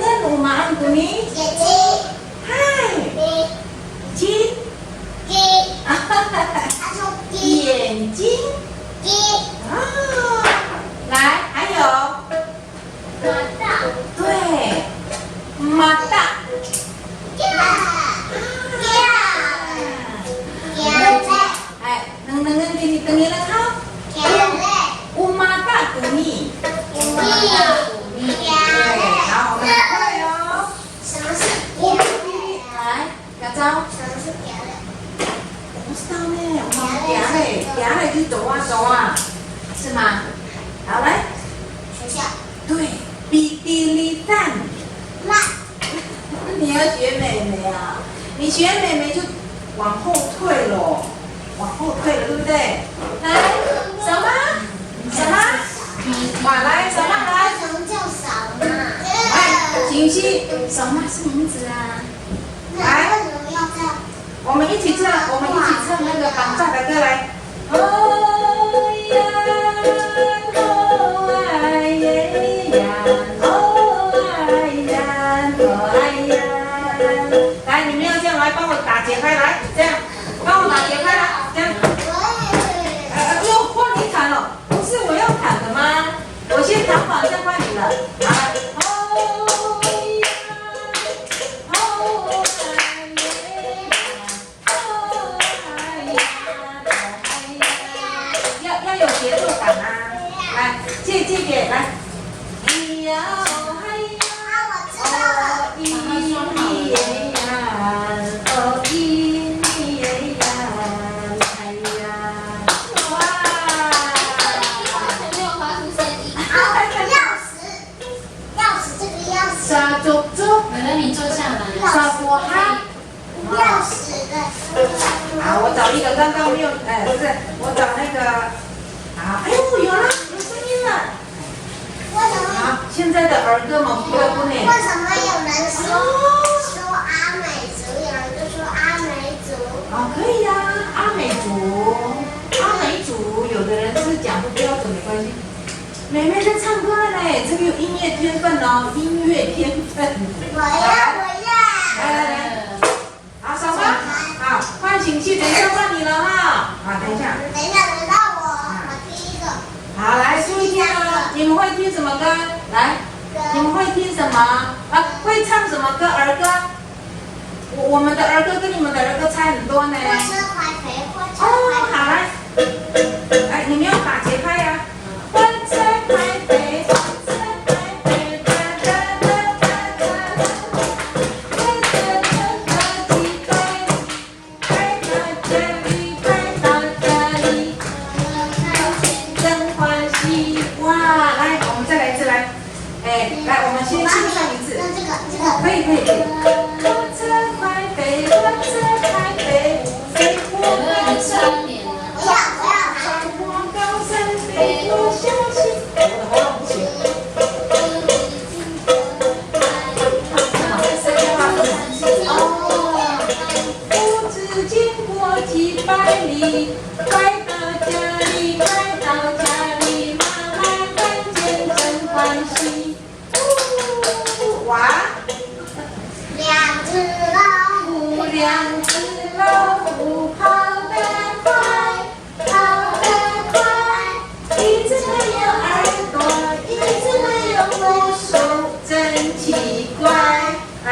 跟我妈读你。眼睛。嗨。鸡。鸡。他说鸡。眼睛。鸡。啊。来，还有。马大。对。马大。等你了哈。乌马大古米。对，好，我们很快哦。什么是点嘞？来，亚洲。什么是点嘞？我不知道呢，我们点嘞就是走啊，是吗？好来。学校。对，比地里蛋。慢。你要学妹妹啊？你学妹妹就往后退了，往后退了，对不对？来，什么？来，什么来？什么叫少嘛？来，请息。什么是名字啊？来，为什么要这样？我们一起唱那个绑架的歌来。哦呀，哦哎呀，哦哎呀，哦哎呀。来，你们要这样来帮我打节拍来，这样，帮我打节拍来，这样。又换你弹了，不是我要弹的吗？我先弹反，再换你了。来，哦呀，哦哎呀，哦哎呀，哦哎呀，要有节奏感啊！来，这个来，咿呀哦嗨呀，哦咿咿耶呀，哦咿咿耶呀，哎呀，哇！没有发出声音。好，钥匙，这个钥匙。沙足足，奶奶，你坐下来。沙波哈。钥匙的。好，我找一个刚刚没有，不是，我找那个，好，哎呦，有了，有声音了。为什么？好，现在的儿歌嘛，不得不呢。为什么有人说阿美族，有人就说阿美族？哦，可以呀，阿美族，有的人是讲不标准，没关系。妹妹在唱歌了嘞，这个有音乐天分哦，音乐天分。我要。来，好，什么？好，换请去，等一下换你了哈。好，等一下。等一下，轮到我第一个。好，来注意听哦，你们会听什么歌？来，你们会听什么？啊，会唱什么歌？儿歌？我们的儿歌跟你们的儿歌差很多呢。火车快飞，火车哦，快好来，哎，你们要打节拍呀。火车快飞，火车快飞，哒哒哒哒哒哒，快到哪里快到这里，快到这里，真欢喜！哇，来，我们再来一次来，哎，来，我们先唱一次。那这个。可以。火车快飞，火车快飞，飞过高山。我要。穿过高山，飞过小溪。我的喉咙不行。不知经过几百里，快到家里，快到家里，妈妈看见真欢喜。哇！两只老虎跑得快，一只没有耳朵，一只没有触手，真奇怪。来，